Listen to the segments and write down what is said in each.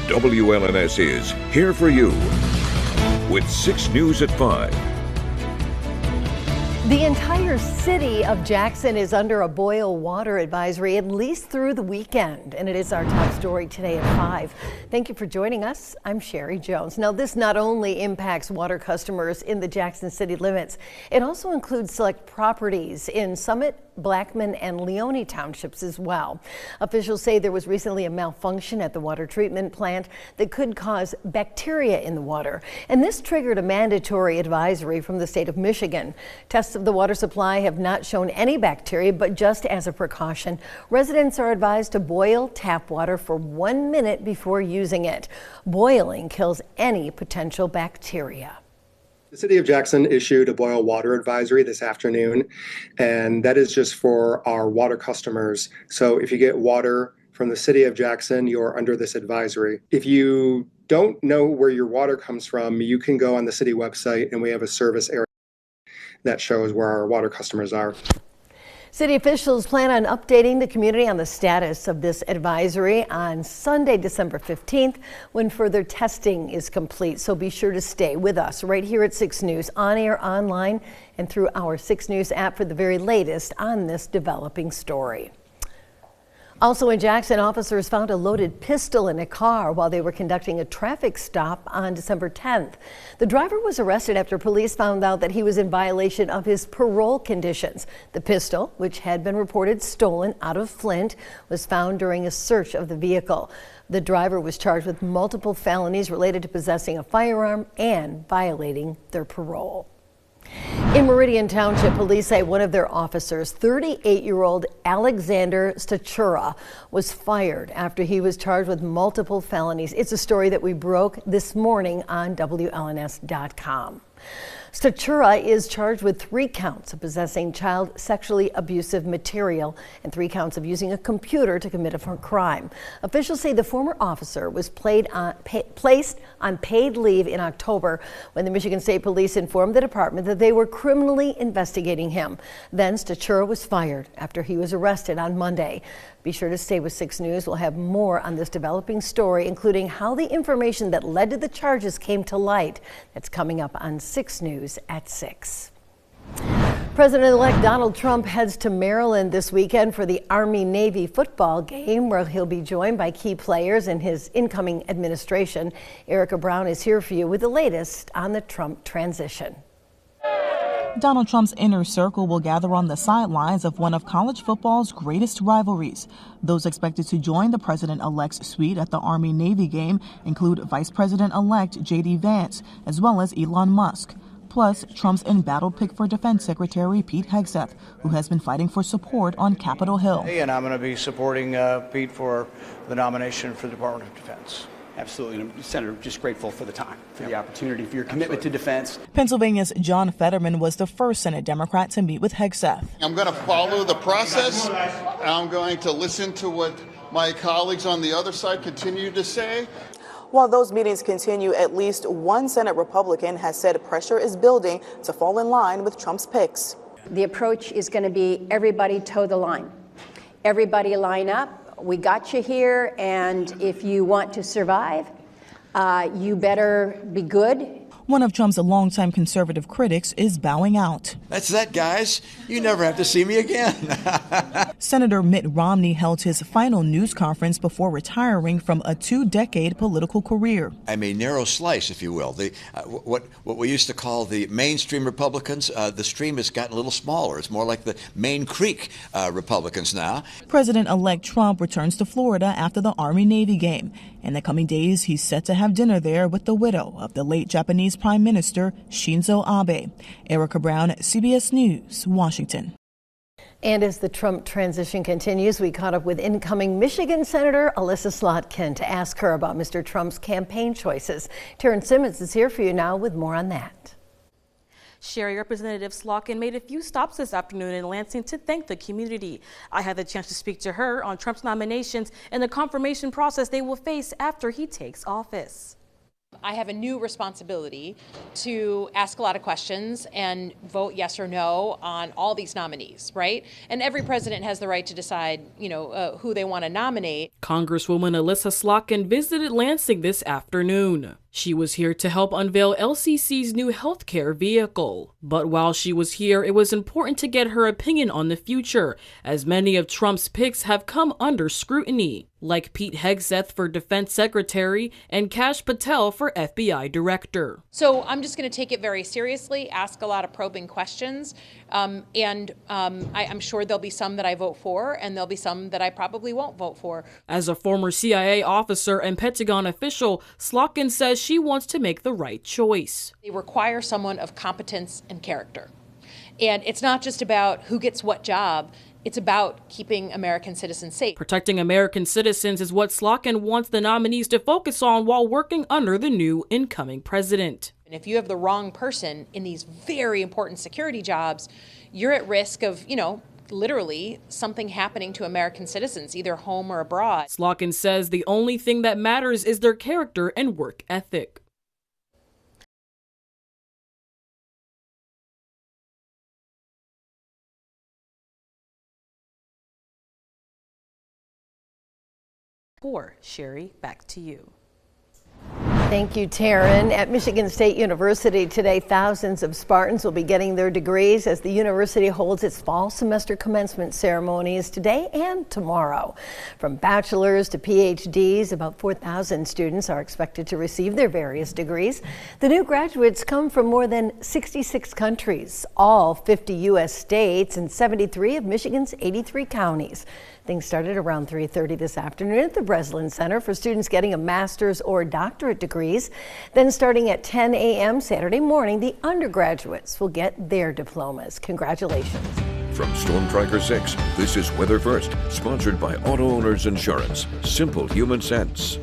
WLNS is here for you with 6 News at 5. The entire city of Jackson is under a boil water advisory at least through the weekend, and it is our top story today at 5. Thank you for joining us. I'm Sherry Jones. Now, this not only impacts water customers in the Jackson city limits, it also includes select properties in Summit, Blackman, and Leone townships as well. Officials say there was recently a malfunction at the water treatment plant that could cause bacteria in the water, and this triggered a mandatory advisory from the state of Michigan. Tests of the water supply have not shown any bacteria, but just as a precaution, residents are advised to boil tap water for 1 minute before using it. Boiling kills any potential bacteria. The city of Jackson issued a boil water advisory this afternoon, and that is just for our water customers. So if you get water from the city of Jackson, you're under this advisory. If you don't know where your water comes from, you can go on the city website, and we have a service area that shows where our water customers are. City officials plan on updating the community on the status of this advisory on Sunday, December 15th, when further testing is complete. So be sure to stay with us right here at 6 News, on air, online, and through our 6 News app for the very latest on this developing story. Also in Jackson, officers found a loaded pistol in a car while they were conducting a traffic stop on December 10th. The driver was arrested after police found out that he was in violation of his parole conditions. The pistol, which had been reported stolen out of Flint, was found during a search of the vehicle. The driver was charged with multiple felonies related to possessing a firearm and violating their parole. In Meridian Township, police say one of their officers, 38-year-old Alexander Stachura, was fired after he was charged with multiple felonies. It's a story that we broke this morning on WLNS.com. Stachura is charged with 3 counts of possessing child sexually abusive material and 3 counts of using a computer to commit a crime. Officials say the former officer was placed on paid leave in October when the Michigan State Police informed the department that they were criminally investigating him. Then Stachura was fired after he was arrested on Monday. Be sure to stay with 6 News. We'll have more on this developing story, including how the information that led to the charges came to light. That's coming up on 6 News at 6. President-elect Donald Trump heads to Maryland this weekend for the Army-Navy football game, where he'll be joined by key players in his incoming administration. Erica Brown is here for you with the latest on the Trump transition. Donald Trump's inner circle will gather on the sidelines of one of college football's greatest rivalries. Those expected to join the president-elect's suite at the Army-Navy game include Vice President-elect J.D. Vance, as well as Elon Musk. Plus, Trump's embattled pick for Defense Secretary Pete Hegseth, who has been fighting for support on Capitol Hill. And I'm going to be supporting Pete for the nomination for the Department of Defense. Absolutely. And Senator, just grateful for the time, for the opportunity, for your commitment to defense. Pennsylvania's John Fetterman was the first Senate Democrat to meet with Hegseth. I'm going to follow the process. I'm going to listen to what my colleagues on the other side continue to say. While those meetings continue, at least one Senate Republican has said pressure is building to fall in line with Trump's picks. The approach is going to be everybody toe the line. Everybody line up. We got you here, and if you want to survive, you better be good. One of Trump's longtime conservative critics is bowing out. That's that, guys. You never have to see me again. Senator Mitt Romney held his final news conference before retiring from a 2-decade political career. I'm a narrow slice, if you will. What we used to call the mainstream Republicans, the stream has gotten a little smaller. It's more like the Main Creek Republicans now. President-elect Trump returns to Florida after the Army-Navy game. In the coming days, he's set to have dinner there with the widow of the late Japanese Prime Minister Shinzo Abe. Erica Brown, CBS News, Washington. And as the Trump transition continues, we caught up with incoming Michigan Senator Elissa Slotkin to ask her about Mr. Trump's campaign choices. Taryn Simmons is here for you now with more on that. Sherry, Representative Slotkin made a few stops this afternoon in Lansing to thank the community. I had the chance to speak to her on Trump's nominations and the confirmation process they will face after he takes office. I have a new responsibility to ask a lot of questions and vote yes or no on all these nominees, right? And every president has the right to decide, who they want to nominate. Congresswoman Elissa Slotkin visited Lansing this afternoon. She was here to help unveil LCC's new healthcare vehicle. But while she was here, it was important to get her opinion on the future, as many of Trump's picks have come under scrutiny, like Pete Hegseth for Defense Secretary and Kash Patel for FBI Director. So I'm just going to take it very seriously, ask a lot of probing questions, and I'm sure there'll be some that I vote for, and there'll be some that I probably won't vote for. As a former CIA officer and Pentagon official, Slotkin says she wants to make the right choice. They require someone of competence and character. And it's not just about who gets what job. It's about keeping American citizens safe. Protecting American citizens is what Slotkin wants the nominees to focus on while working under the new incoming president. And if you have the wrong person in these very important security jobs, you're at risk of, literally something happening to American citizens, either home or abroad. Slotkin says the only thing that matters is their character and work ethic. Sherry, back to you. Thank you, Taryn. At Michigan State University today, thousands of Spartans will be getting their degrees as the university holds its fall semester commencement ceremonies today and tomorrow. From bachelor's to PhDs, about 4,000 students are expected to receive their various degrees. The new graduates come from more than 66 countries, all 50 U.S. states and 73 of Michigan's 83 counties. Things started around 3:30 this afternoon at the Breslin Center for students getting a master's or doctorate degrees. Then starting at 10 a.m. Saturday morning, the undergraduates will get their diplomas. Congratulations. From Storm Tracker 6, this is Weather First, sponsored by Auto Owners Insurance. Simple human sense.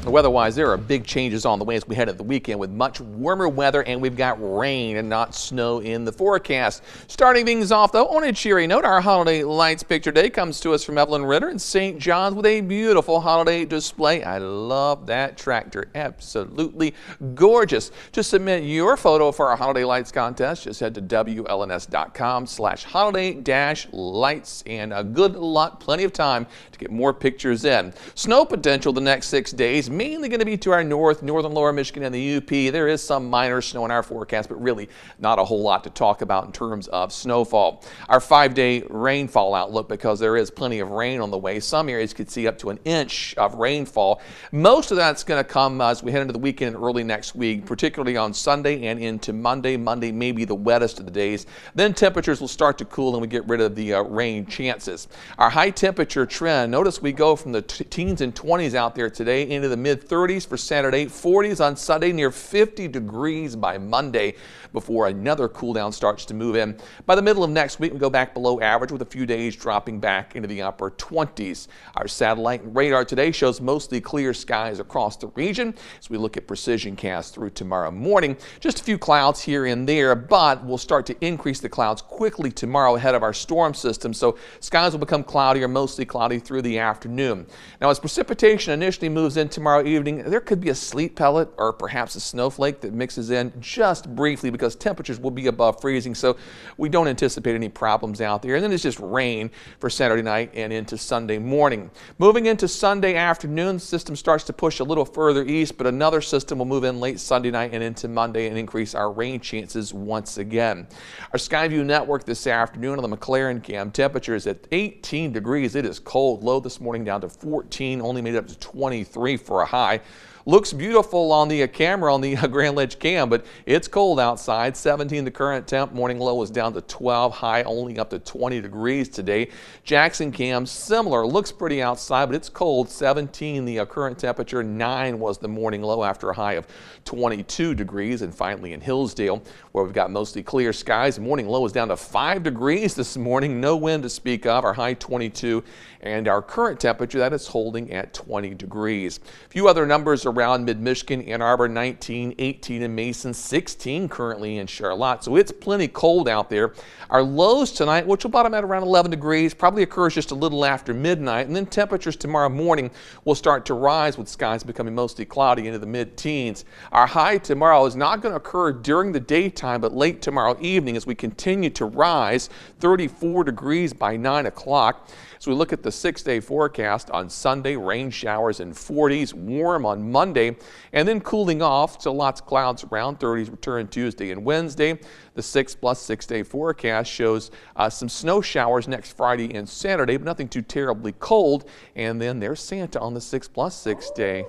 Weather-wise, there are big changes on the way as we head into the weekend with much warmer weather, and we've got rain and not snow in the forecast. Starting things off, though, on a cheery note, our Holiday Lights Picture Day comes to us from Evelyn Ritter in St. John's with a beautiful holiday display. I love that tractor. Absolutely gorgeous. To submit your photo for our Holiday Lights contest, just head to WLNS.com/holiday-lights, and good luck. Plenty of time to get more pictures in. Snow potential the next 6 days. Mainly going to be to our northern lower Michigan and the UP. There is some minor snow in our forecast, but really not a whole lot to talk about in terms of snowfall. Our 5-day rainfall outlook, because there is plenty of rain on the way. Some areas could see up to an inch of rainfall. Most of that's going to come as we head into the weekend and early next week, particularly on Sunday and into Monday. Monday may be the wettest of the days. Then temperatures will start to cool and we get rid of the rain chances. Our high temperature trend, notice we go from the teens and 20s out there today into the mid-30s for Saturday, 40s on Sunday, near 50 degrees by Monday before another cool down starts to move in. By the middle of next week, we go back below average with a few days dropping back into the upper 20s. Our satellite and radar today shows mostly clear skies across the region as we look at precision cast through tomorrow morning. Just a few clouds here and there, but we'll start to increase the clouds quickly tomorrow ahead of our storm system, so skies will become cloudier, mostly cloudy through the afternoon. Now, as precipitation initially moves in tomorrow evening, there could be a sleet pellet or perhaps a snowflake that mixes in just briefly because temperatures will be above freezing, so we don't anticipate any problems out there. And then it's just rain for Saturday night and into Sunday morning. Moving into Sunday afternoon, the system starts to push a little further east, but another system will move in late Sunday night and into Monday and increase our rain chances once again. Our Skyview network this afternoon on the McLaren cam, temperature is at 18 degrees. It is cold. Low this morning down to 14, only made it up to 23 for a high. Looks beautiful on the camera on the Grand Ledge cam, but it's cold outside. 17 the current temp. Morning low is down to 12. High only up to 20 degrees today. Jackson cam similar. Looks pretty outside, but it's cold. 17 the current temperature. 9 was the morning low after a high of 22 degrees. And finally in Hillsdale, where we've got mostly clear skies, morning low is down to 5 degrees this morning. No wind to speak of. Our high 22, and our current temperature that is holding at 20 degrees. A few other numbers around mid-Michigan: Ann Arbor 19, 18 in Mason, 16 currently in Charlotte. So it's plenty cold out there. Our lows tonight, which will bottom at around 11 degrees, probably occurs just a little after midnight. And then temperatures tomorrow morning will start to rise with skies becoming mostly cloudy into the mid-teens. Our high tomorrow is not going to occur during the daytime, but late tomorrow evening as we continue to rise, 34 degrees by 9 o'clock. As we look at the 6-day forecast, on Sunday, rain showers in 40s, warm on Monday, and then cooling off, so lots of clouds around. 30s return Tuesday and Wednesday. The 6+6-day forecast shows some snow showers next Friday and Saturday, but nothing too terribly cold. And then there's Santa on the 6+6 day.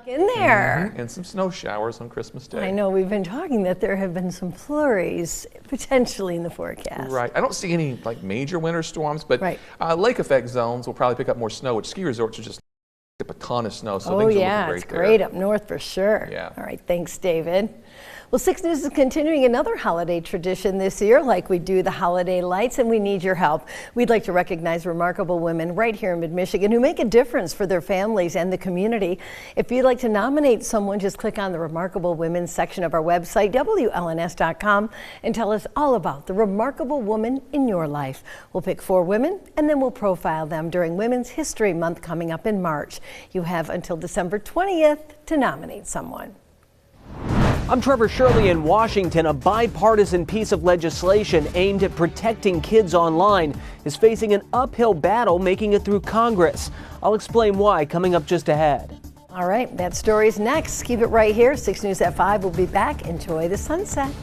In there. And some snow showers on Christmas Day. I know we've been talking that there have been some flurries potentially in the forecast. Right. I don't see any like major winter storms, but lake effect zones will probably pick up more snow, which ski resorts are just up a ton of snow. So things are looking great it's great up north for sure. Yeah. All right. Thanks, David. Well, 6 News is continuing another holiday tradition this year, like we do the holiday lights, and we need your help. We'd like to recognize remarkable women right here in mid-Michigan who make a difference for their families and the community. If you'd like to nominate someone, just click on the Remarkable Women section of our website, WLNS.com, and tell us all about the remarkable woman in your life. We'll pick 4 women, and then we'll profile them during Women's History Month coming up in March. You have until December 20th to nominate someone. I'm Trevor Shirley in Washington. A bipartisan piece of legislation aimed at protecting kids online is facing an uphill battle making it through Congress. I'll explain why coming up just ahead. All right, that story's next. Keep it right here. 6 News at 5 will be back. Enjoy the sunset.